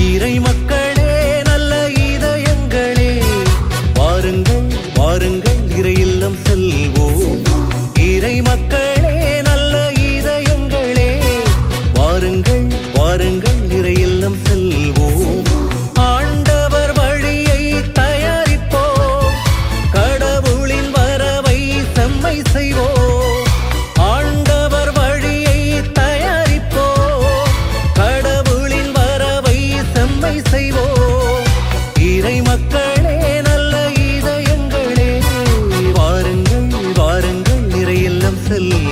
இறை மக்களே நல்ல இதயங்களே, வாருங்கள் வாருங்கள் இறை இல்லம் செல்வோம். இறை மக்களே நல்ல இதயங்களே, வாருங்கள் வாருங்கள் இறை இல்லம் செல்வோம். ஆண்டவர் வழியை தயாரிப்போம், கடவுளின் வரவை செம்மை செய்வோம். ஆண்டவர் வழியை தயாரிப்போம், கடவுளின் வரவை செம்மை செய்வோம். இறை மக்களே நல்ல இதயங்களே, வாருங்கள் வாருங்கள் இறை இல்லம் செல்வோம்.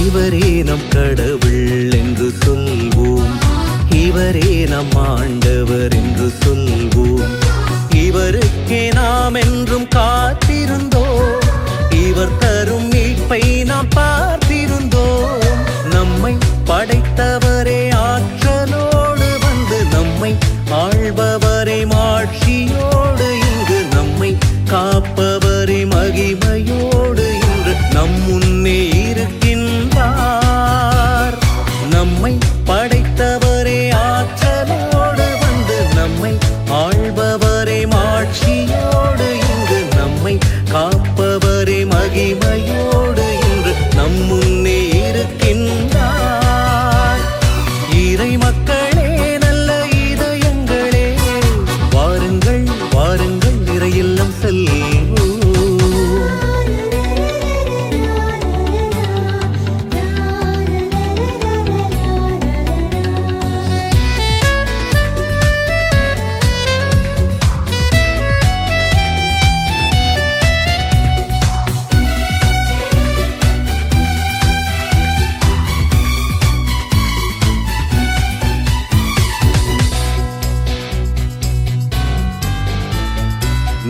இவரே நம் கடவுள் என்று சொல்வோம், இவரே நம் ஆண்டவர் என்று சொல்வோம். இவருக்கே நாம் என்றும் காத்திருந்தோம், இவர் தரும் மீட்பை நாம் பார்த்திருந்தோம். நம்மை படைத்தவரே ஆற்றலோடு வந்து, நம்மை ஆள்பவரே மாட்சியோடு இங்கு, நம்மை காப்பவரே மகிமையோடு இன்று நம் முன்னே இருக்கின்றார். நம்மை படைத்தவரே ஆற்றலோடு வந்து, நம்மை ஆள்பவரே மாட்சியோடு இங்கு, நம்மை காப்பவரே மகிமையோடு இன்று நம் முன்னே இருக்கின்றார். இறை மக்களே நல்ல இதயங்களே, வாருங்கள் வாருங்கள் இறை இல்லம் செல்வோம்.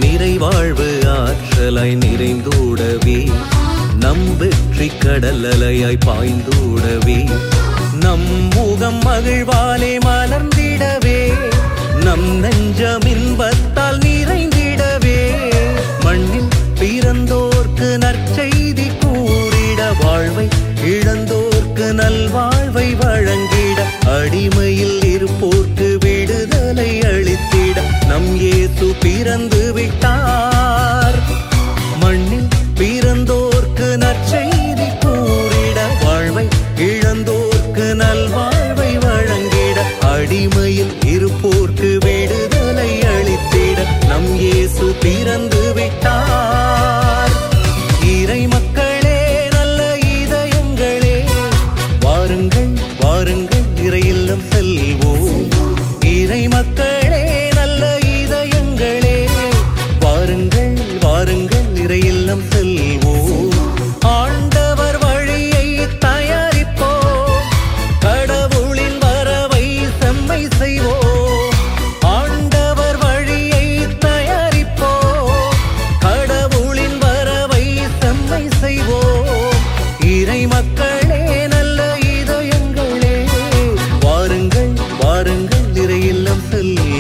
நிறைவாழ்வு ஆற்றலாய் நிறைந்தோடவே, நம் வெற்றி கடல் அலையாய் பாய்ந்தோடவே, நம் முகம் மகிழ்வாலே மலர்ந்திடவே, நம் நெஞ்சம் இன்பத்தால் நிறைந்திடவே, மண்ணில் பிறந்தோர்க்கு நற்செய்தி கூறிட, வாழ்வை இழந்தோர்க்கு நல்வாழ்வை வழங்கிட, அடிமையில் இருப்போர்க்கு விடுதலை அளித்திட நம் இயேசு பிறந்து விட்டார். மண்ணில் பிறந்தோர்க்கு நற்செய்தி கூறிட, வாழ்வை இழந்தோர்க்கு நல்வாழ்வை வழங்கிட, அடிமையில் இருப்போர்க்கு விடுதலை அளித்திட நம் இயேசு பிறந்து விட்டார். இறை மக்களே நல்ல இதயங்களே, வாருங்கள் வாருங்கள் இறை இல்லம் செல்வோம். இறை மக்களே நல்ல இதயங்களே, வாருங்கள் வாருங்கள் இறை இல்லம் செல்வோம். ஆண்டவர் வழியை தயாரிப்போம், கடவுளின் வரவை செம்மை செய்வோம். ஆண்டவர் வழியை தயாரிப்போம், கடவுளின் வரவை செம்மை செய்வோம். இறை மக்களே நல்ல இதயங்களே, வாருங்கள் வாருங்கள் இறை இல்லம் செல்வோம்.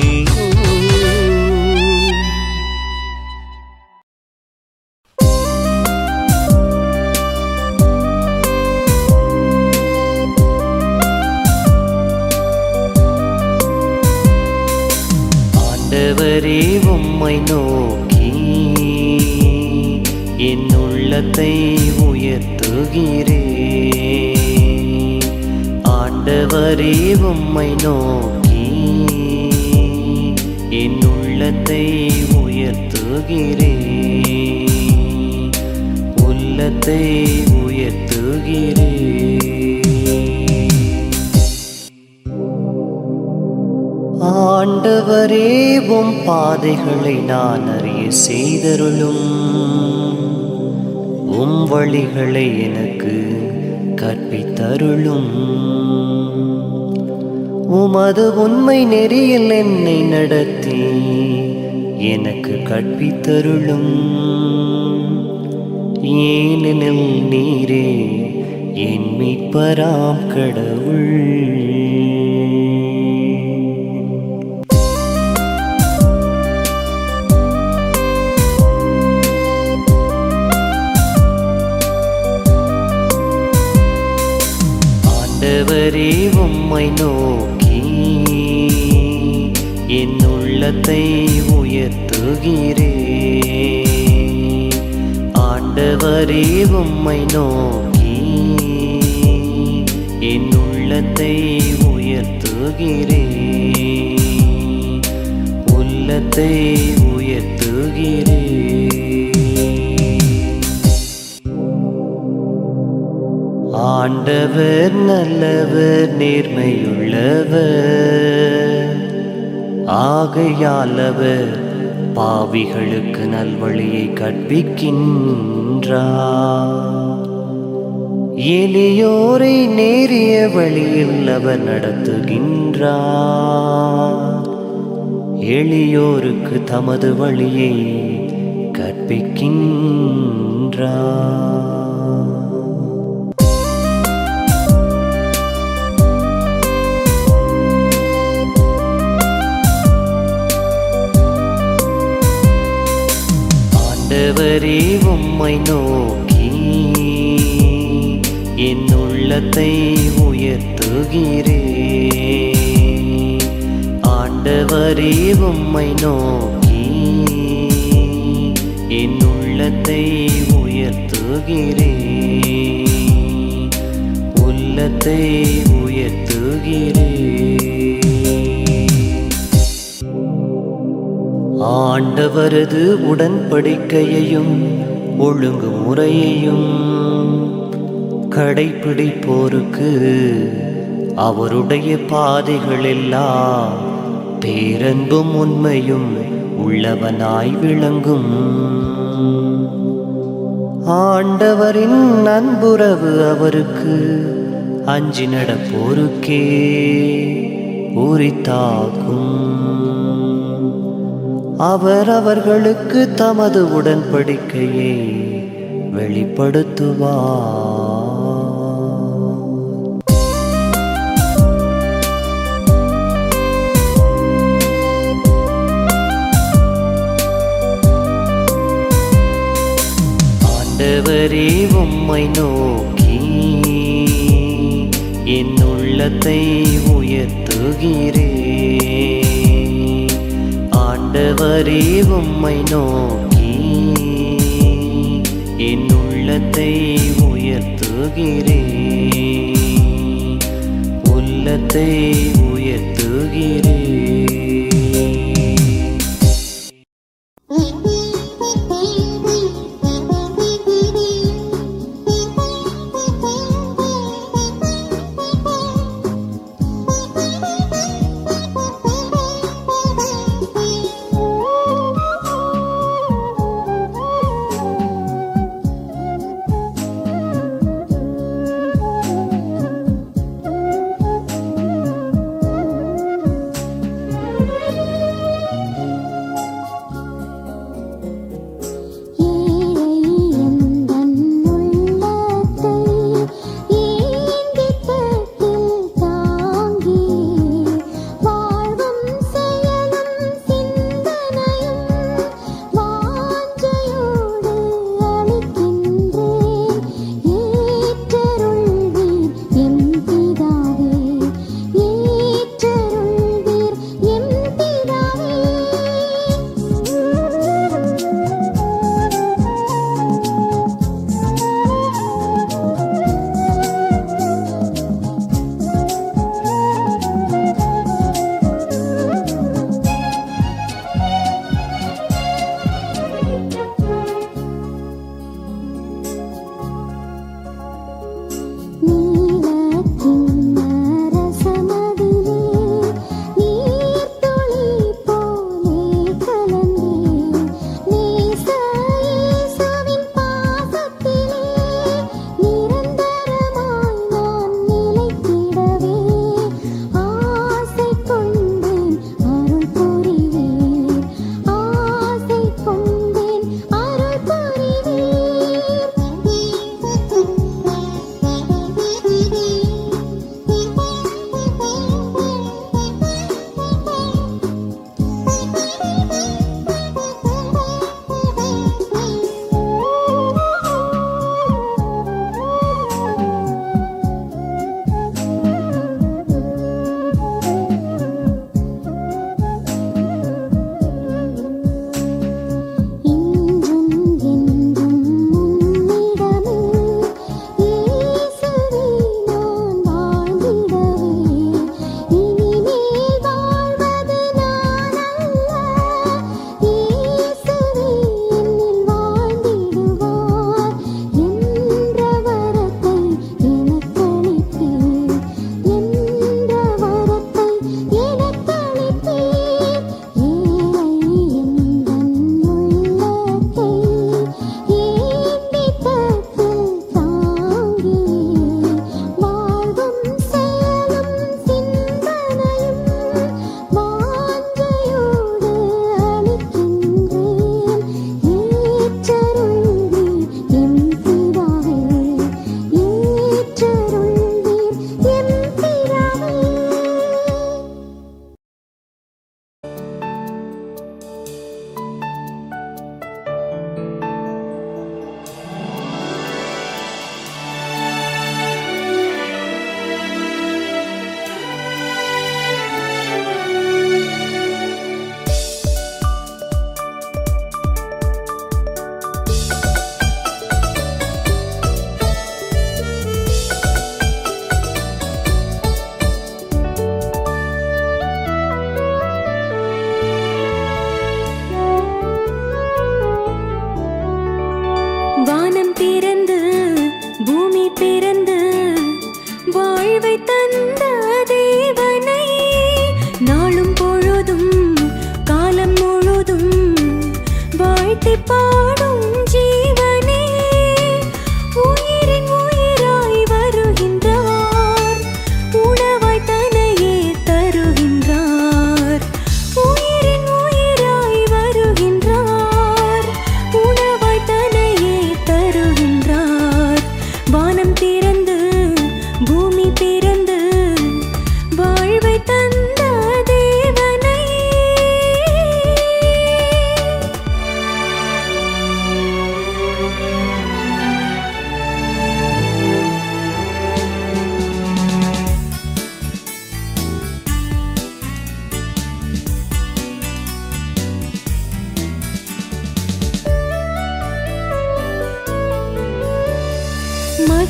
ஆண்டவரே உம்மை நோக்கி என் உள்ளத்தை உயர்த்துகிறேன். ஆண்டவரே உம்மை நோக்கி என் உள்ளத்தை உயர்த்துகிறேன், உள்ளத்தை உயர்த்துகிறேன். ஆண்டவரே உம் பாதைகளை நான் அறிய செய்தருளும், உம் வழிகளை எனக்கு கற்பித்தருளும். உமது உண்மை நெறியில் என்னை நடத்தி எனக்கு கற்பித்தருளும். ஏனெனில் நீரே என் மீட்பராம் கடவுள். ஆண்டவரே உம்மை நோக்கி என் உள்ளத்தை உயர்த்துகிறேன். ஆண்டவரே உம்மை நோக்கி என் உள்ளத்தை உயர்த்துகிறேன். உள்ளத்தை உயர்த்துகிறேன். ஆண்டவர் நல்லவர், நேர்மையுள்ளவர். ஆகையால் அவர் பாவிகளுக்கு நல்வழியை கற்பிக்கின்றார். எளியோரை நேரிய வழியில் அவர் நடத்துகின்றார். எளியோருக்கு தமது வழியை கற்பிக்கின்றார். ஆண்டவரே உம்மை நோக்கி என் உள்ளத்தை உயர்த்துகிறேன். ஆண்டவரே உம்மை நோக்கி என் உள்ளத்தை உயர்த்துகிறேன். உள்ளத்தை உயர்த்துகிறேன். ஆண்டவரது உடன்படிக்கையையும் ஒழுங்குமுறையையும் கடைப்பிடிப்போருக்கு அவருடைய பாதைகளெல்லாம் பேரன்பும் உண்மையும் உள்ளவனாய் விளங்கும். ஆண்டவரின் அன்புறவு அவருக்கு அஞ்சி நடப்போருக்கே உரித்தாகும். அவர் அவர்களுக்கு தமது உடன்படிக்கையை வெளிப்படுத்துவார். ஆண்டவரே உம்மை நோக்கி என் உள்ளத்தை உயர்த்துகிறேன். ஆண்டவரே உம்மை நோக்கி என் உள்ளத்தை உயர்த்துகிறேன். உள்ளத்தை உயர்த்துகிறேன்.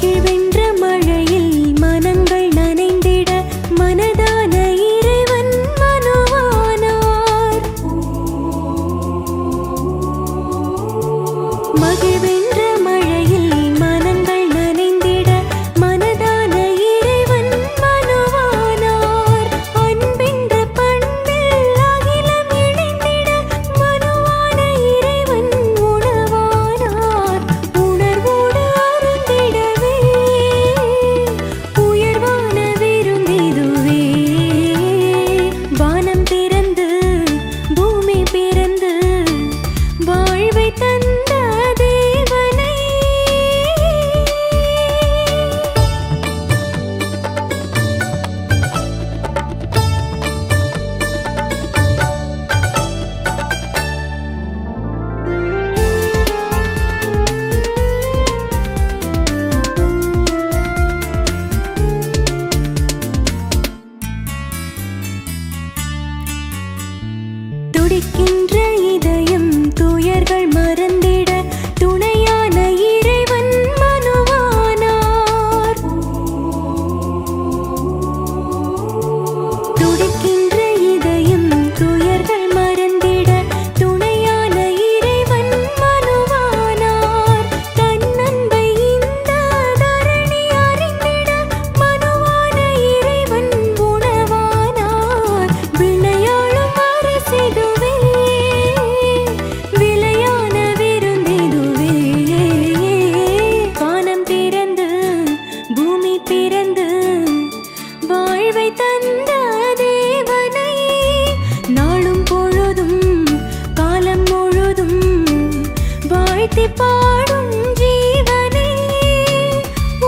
மகிழ்வென்ற மழையில் மனங்கள் நனைந்திட மனதான இறைவன் மனுவானார். மகிழ்வென்ற மழையில் மனங்கள் நனைந்திட மனதான இறைவன் மனுவானார். அன்பென்ற பண்பில் அகிலம் இணைந்திட மனுவான இறைவன் உணவானார். உணர்வோடு அருந்திடவே உயர்வான விருந்திதுவே. வானம் திறந்து பூமி பிறந்து வாழ்வை தந்த தேவனை துடிக்கின்ற இதயம் துயர்கள் மறந்திட துணையான இறைவன் மனுவானார். துடிக்கின்ற இதயம் துயர்கள் மறந்திட துணையான இறைவன் மனுவானார். தன் அன்பை இந்த தரணி அறிந்திட மனுவான இறைவன் உணவானார். விளையாடும் அரசிதுவே விலையான விருந்திதுவே. வானம் திறந்து பூமி பிறந்து வாழ்வை தந்த தேவனை நாளும் பொழுதும் காலம் முழுதும் வாழ்த்தி பாடும் ஜீவனை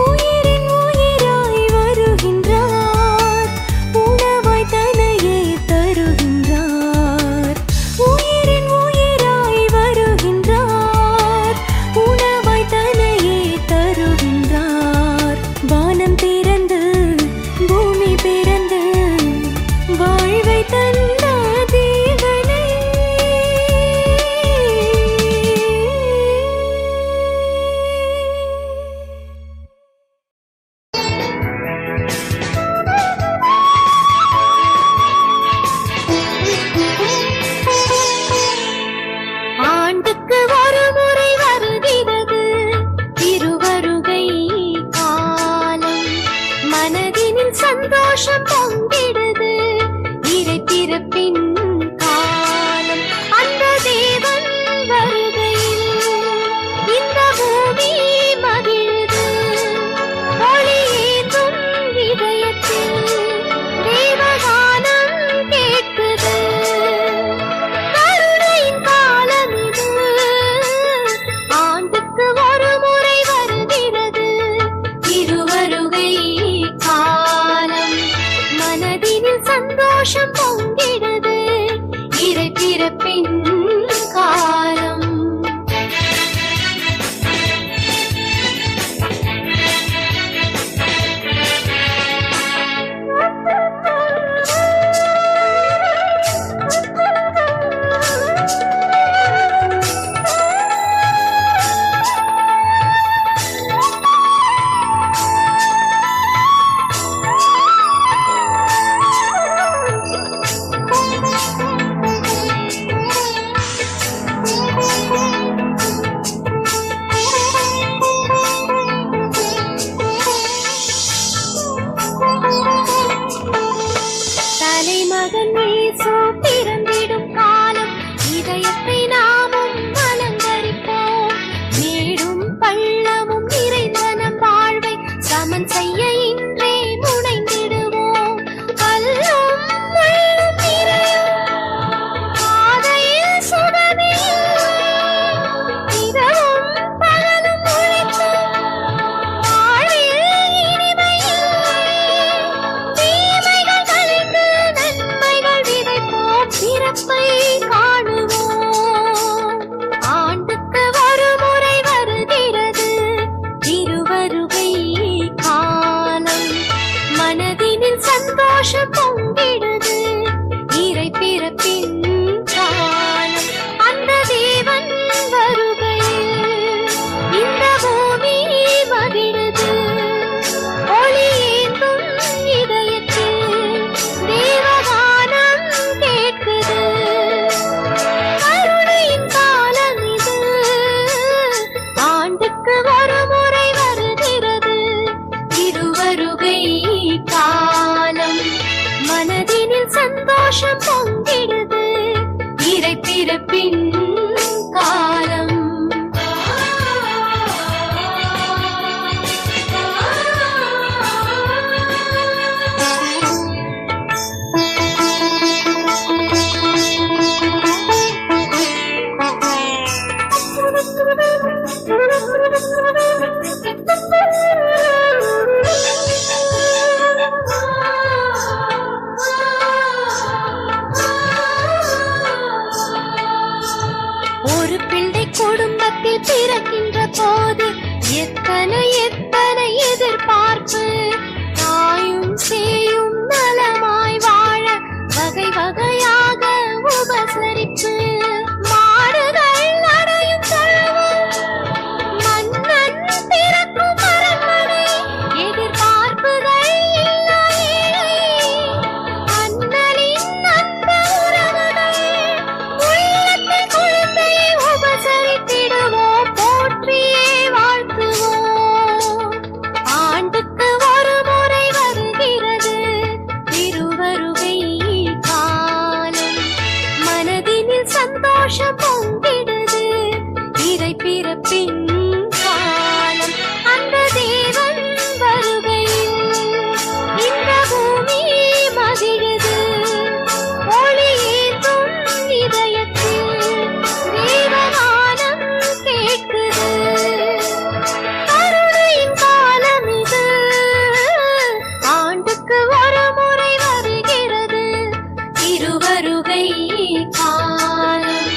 உயிரின் உயிராய் வருகின்றார். உணவாய் தனையே தருகின்றார். உயிரின் உயிராய் வருகின்றார். உணவாய் தனையே தருகின்றார். வானம் திறந்து பூமி பிறந்து வாழ்வை தந்த தேவனை ஆண்டுக்கு ஒரு முறை வருகிறது திருவருகை காலம். மனதினில் சந்தோஷம் பொங்கிடுது இறை பிறப்பின் காலம். அந்த தேவன் வருகையில் இந்த பூமி மகிழுது. ஒளி ஏந்தும் இதயத்தில் தேவகானம் கேட்குது. கருணையின் காலம் இது ஆண்டுக்கு ஒரு முறை வருகிறது திருவருகை காலம். மனதினில் சந்தோஷம் பொங்கிடுது இறை பிறப்பின் காலம். தலைமகன் இயேசு பிறந்திடும் காலம். இதயத்தை நாமும் அலங்கரிப்போம். மேடும் பள்ளமும் நிறைந்த நம் வாழ்வை சமன் செய்ய இன்றே முனைந்திடுவோம். கல்லும் முள்ளும் நிறையும் பாதையில் சுடமே இரவும் பகலும் உழைத்தும் வாழ்வில் இனிமையில் தீமைகள் கலைந்து நன்மைகள் சந்தோஷம் பொங்கிடுது இறை பிறப்பின் காலம். ஒரு பிள்ளை குடும்பத்தில் பிறக்கின்ற போது எத்தனை எத்தனை எதிர்பார்ப்பு. தாயும் சேயும் நலமாய் வாழ வகை வகையாக உபசரிப்பு. மாடுகள் அடையும் தொழுவம், மன்னன் பிறக்கும் அரண்மனை, எதிர்பார்ப்புகள் இல்லா ஏழை. அண்ணலின் அந்த உறவுகள் உள்ளத்தில் குழந்தையை உபசரித்திடுவோம், போற்றியே வாழ்த்துவோம். ஆண்டுக்கு ஒரு முறை வருகிறது திருவருகை காலம். மனதினில் சந்தோஷம் பொங்கிடுது இறை பிறப்பின் காலம். அந்த தேவன் வருகையில் இந்த பூமி மகிழுது. ஒளி ஏற்றும் இதயத்தில் தேவகானம் கேட்குது. கருணையின் காலம் இது, ஆண்டுக்கு ஒரு முறை வருகிறது திருவருகை காலம்.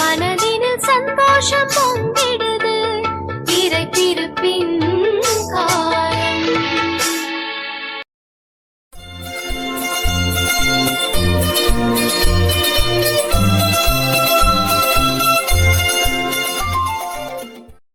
மனதினில் சந்தோஷம் பொங்கிடுது இறை திரு